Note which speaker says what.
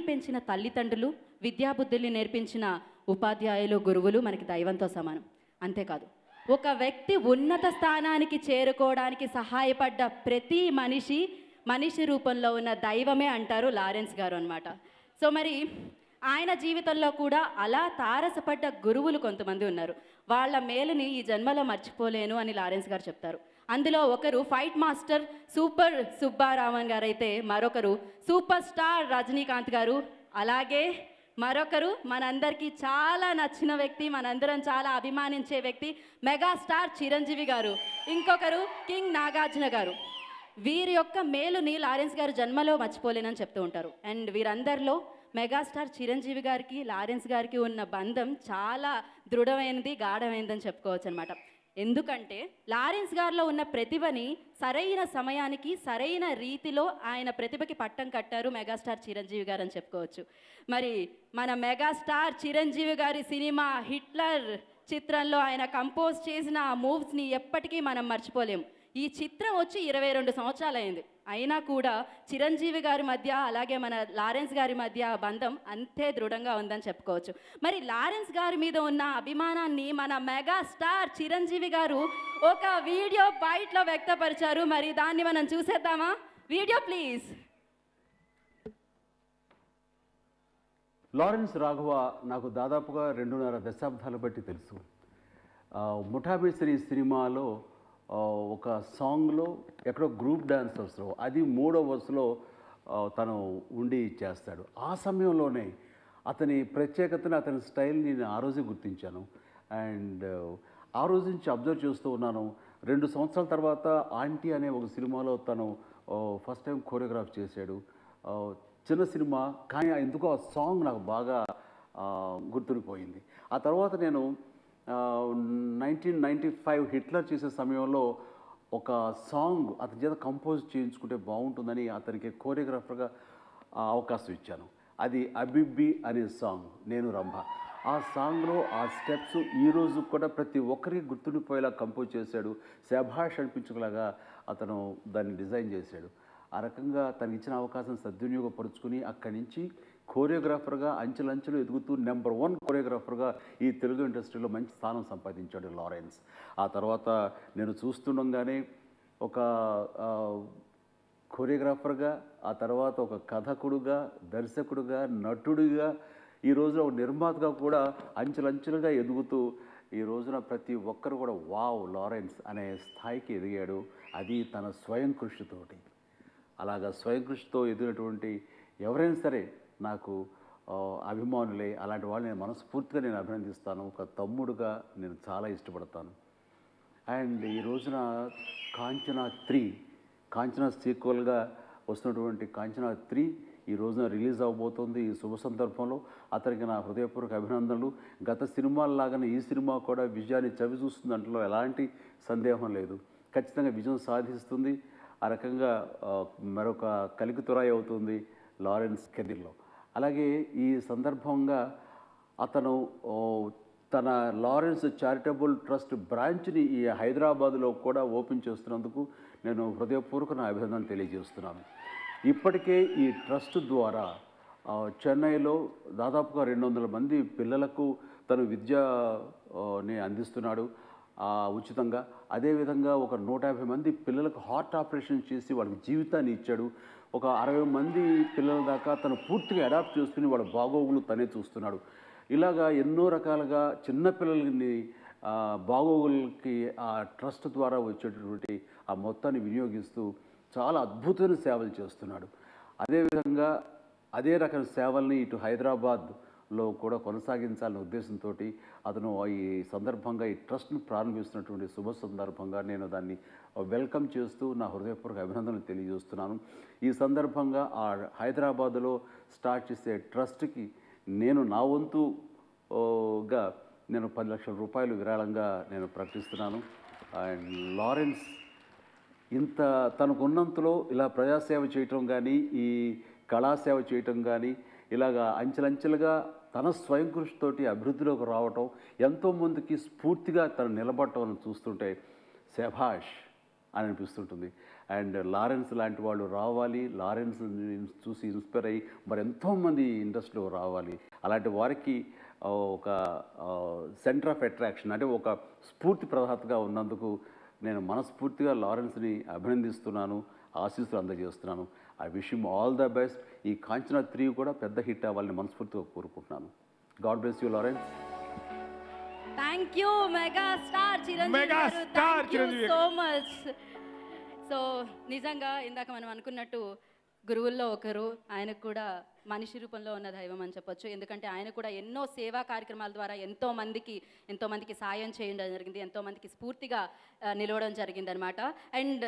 Speaker 1: పెంచిన తల్లిదండ్రులు, విద్యాబుద్ధుల్ని నేర్పించిన ఉపాధ్యాయులు, గురువులు మనకి దైవంతో సమానం. అంతేకాదు, ఒక వ్యక్తి ఉన్నత స్థానానికి చేరుకోవడానికి సహాయపడ్డ ప్రతి మనిషి రూపంలో ఉన్న దైవమే అంటారు లారెన్స్ గారు అన్నమాట. సో మరి ఆయన జీవితంలో కూడా అలా తారసపడ్డ గురువులు కొంతమంది ఉన్నారు. వాళ్ళ మేలుని ఈ జన్మలో మర్చిపోలేను అని లారెన్స్ గారు చెప్తారు. అందులో ఒకరు ఫైట్ మాస్టర్ సూపర్ సుబ్బారామన్ గారు అయితే, మరొకరు సూపర్ స్టార్ రజనీకాంత్ గారు, అలాగే మరొకరు మనందరికీ చాలా నచ్చిన వ్యక్తి, మనందరం చాలా అభిమానించే వ్యక్తి మెగాస్టార్ చిరంజీవి గారు, ఇంకొకరు కింగ్ నాగార్జున గారు. వీరి యొక్క మేలుని లారెన్స్ గారు జన్మలో మర్చిపోలేనని చెప్తూ ఉంటారు. అండ్ వీరందరిలో మెగాస్టార్ చిరంజీవి గారికి లారెన్స్ గారికి ఉన్న బంధం చాలా దృఢమైనది, గాఢమైనదని చెప్పుకోవచ్చు అనమాట. ఎందుకంటే లారెన్స్ గారిలో ఉన్న ప్రతిభని సరైన సమయానికి సరైన రీతిలో ఆయన ప్రతిభకి పట్టం కట్టారు మెగాస్టార్ చిరంజీవి గారు అని చెప్పుకోవచ్చు. మరి మన మెగాస్టార్ చిరంజీవి గారి సినిమా హిట్లర్ చిత్రంలో ఆయన కంపోజ్ చేసిన ఆ మూవ్స్ని ఎప్పటికీ మనం మర్చిపోలేము. ఈ చిత్రం వచ్చి 22 సంవత్సరాలు అయింది. అయినా కూడా చిరంజీవి గారి మధ్య అలాగే మన లారెన్స్ గారి మధ్య బంధం అంతే దృఢంగా ఉందని చెప్పుకోవచ్చు. మరి లారెన్స్ గారి మీద ఉన్న అభిమానాన్ని మన మెగాస్టార్ చిరంజీవి గారు ఒక వీడియో బైట్లో వ్యక్తపరిచారు. మరి దాన్ని మనం చూసేద్దామా? Video please.
Speaker 2: లారెన్స్ రాఘవ నాకు దాదాపుగా 2.5 దశాబ్దాలు బట్టి తెలుసు. ముఠాబేసరి సినిమాలో ఒక సాంగ్లో ఎక్కడో గ్రూప్ డాన్సర్స్లో అది 3వ వరుసలో తను ఉండి చేస్తాడు. ఆ సమయంలోనే అతని ప్రత్యేకతను, అతని స్టైల్ని నేను ఆ రోజే గుర్తించాను. అండ్ ఆ రోజు నుంచి అబ్జర్వ్ చేస్తూ ఉన్నాను. 2 సంవత్సరాల తర్వాత ఆంటీ అనే ఒక సినిమాలో తను ఫస్ట్ టైం కోరియోగ్రాఫ్ చేశాడు. చిన్న సినిమా, కానీ ఎందుకో ఆ సాంగ్ నాకు బాగా గుర్తుండిపోయింది. ఆ తర్వాత నేను 1995 హిట్లర్ చేసే సమయంలో ఒక సాంగ్ అతని చేత కంపోజ్ చేయించుకుంటే బాగుంటుందని అతనికి కోరియోగ్రాఫర్గా అవకాశం ఇచ్చాను. అది అబిబ్బి అనే సాంగ్, నేను రంభ. ఆ సాంగ్లో ఆ స్టెప్స్ ఈరోజు కూడా ప్రతి ఒక్కరికి గుర్తుండిపోయేలా కంపోజ్ చేశాడు. శభాష్ అనిపించుకులాగా అతను దాన్ని డిజైన్ చేశాడు. ఆ రకంగా తనకి ఇచ్చిన అవకాశం సద్వినియోగపరుచుకుని అక్కడి నుంచి కోరియోగ్రాఫర్గా అంచెలంచెలు ఎదుగుతూ నెంబర్ 1 కోరియోగ్రాఫర్గా ఈ తెలుగు ఇండస్ట్రీలో మంచి స్థానం సంపాదించాడు లారెన్స్. ఆ తర్వాత నేను చూస్తుండగానే ఒక కోరియోగ్రాఫర్గా, ఆ తర్వాత ఒక కథకుడుగా, దర్శకుడుగా, నటుడిగా, ఈ రోజున ఒక నిర్మాతగా కూడా అంచెలంచెలుగా ఎదుగుతూ ఈ రోజున ప్రతి ఒక్కరు కూడా వావ్ లారెన్స్ అనే స్థాయికి ఎదిగాడు. అది తన స్వయం కృషితోటి. అలాగా స్వయం కృషితో ఎదిగినటువంటి ఎవరైనా సరే నాకు అభిమానులే. అలాంటి వాళ్ళు నేను మనస్ఫూర్తిగా నేను అభినందిస్తాను. ఒక తమ్ముడుగా నేను చాలా ఇష్టపడతాను. అండ్ ఈ రోజున కాంచనా సీక్వెల్గా వస్తున్నటువంటి కాంచనా 3 ఈ రోజున రిలీజ్ అవబోతోంది. ఈ శుభ సందర్భంలో అతనికి నా హృదయపూర్వక అభినందనలు. గత సినిమాల్లాగానే ఈ సినిమా కూడా విజయాన్ని చవిచూస్తుంది అంటలో ఎలాంటి సందేహం లేదు. ఖచ్చితంగా విజయం సాధిస్తుంది. ఆ రకంగా మరొక కలికితురాయి అవుతుంది లారెన్స్ కెరీర్లో. అలాగే ఈ సందర్భంగా అతను తన లారెన్స్ చారిటబుల్ ట్రస్ట్ బ్రాంచ్ని ఈ హైదరాబాదులో కూడా ఓపెన్ చేస్తున్నందుకు నేను హృదయపూర్వక నా అభినందన తెలియజేస్తున్నాను. ఇప్పటికే ఈ ట్రస్ట్ ద్వారా చెన్నైలో దాదాపుగా 200 మంది పిల్లలకు తను విద్యని అందిస్తున్నాడు ఉచితంగా. అదేవిధంగా ఒక 150 మంది పిల్లలకు హార్ట్ ఆపరేషన్ చేసి వాళ్ళకి జీవితాన్ని ఇచ్చాడు. ఒక 60 మంది పిల్లల దాకా తను పూర్తిగా అడాప్ట్ చేసుకుని వాళ్ళ బాగోగులు తనే చూస్తున్నాడు. ఇలాగా ఎన్నో రకాలుగా చిన్నపిల్లలని బాగోగులకి ఆ ట్రస్ట్ ద్వారా వచ్చేటటువంటి ఆ మొత్తాన్ని వినియోగిస్తూ చాలా అద్భుతమైన సేవలు చేస్తున్నాడు. అదేవిధంగా అదే రకం సేవల్ని ఇటు హైదరాబాద్లో కూడా కొనసాగించాలనే ఉద్దేశంతో అతను ఈ సందర్భంగా ఈ ట్రస్ట్ను ప్రారంభిస్తున్నటువంటి శుభ సందర్భంగా నేను దాన్ని వెల్కమ్ చేస్తూ నా హృదయపూర్వక అభినందనలు తెలియజేస్తున్నాను. ఈ సందర్భంగా ఆ హైదరాబాదులో స్టార్ట్ చేసే ట్రస్ట్కి నేను నా వంతుగా నేను 10 లక్షల రూపాయలు విరాళంగా నేను ప్రకటిస్తున్నాను. అండ్ లారెన్స్ ఇంత తనకున్నంతలో ఇలా ప్రజాసేవ చేయటం కానీ, ఈ కళాసేవ చేయటం కానీ, ఇలాగా అంచెలంచెలుగా తన స్వయం కృషితోటి అభివృద్ధిలోకి రావటం, ఎంతోమందికి స్ఫూర్తిగా తను నిలబడటం చూస్తుంటే శభాష్ అని అనిపిస్తుంటుంది. అండ్ లారెన్స్ లాంటి వాళ్ళు రావాలి, లారెన్స్ చూసి ఇన్స్పైర్ అయ్యి మరి ఎంతోమంది ఇండస్ట్రీలో రావాలి. అలాంటి వారికి ఒక సెంటర్ ఆఫ్ అట్రాక్షన్ అంటే ఒక స్ఫూర్తి ప్రదాతగా ఉన్నందుకు నేను మనస్ఫూర్తిగా లారెన్స్ని అభినందిస్తున్నాను, ఆశీస్సులు అందజేస్తున్నాను. I wish him all the best. ఈ కాంచనా 3 కూడా పెద్ద హిట్ అవ్వాలని మనస్ఫూర్తిగా కోరుకుంటున్నాను. God bless you Lawrence.
Speaker 1: Thank you megastar Chiranjeevi garu,
Speaker 3: megastar
Speaker 1: thank you
Speaker 3: Chiranjeevi
Speaker 1: so much. So నిజంగా ఇందాక మనం అనుకున్నట్టు గురువుల్లో ఒకరు, ఆయనకు కూడా మనిషి రూపంలో ఉన్న దైవం అని చెప్పొచ్చు. ఎందుకంటే ఆయన కూడా ఎన్నో సేవా కార్యక్రమాల ద్వారా ఎంతో మందికి సాయం చేయడం జరిగింది, ఎంతో మందికి స్ఫూర్తిగా నిలవడం జరిగింది అనమాట. అండ్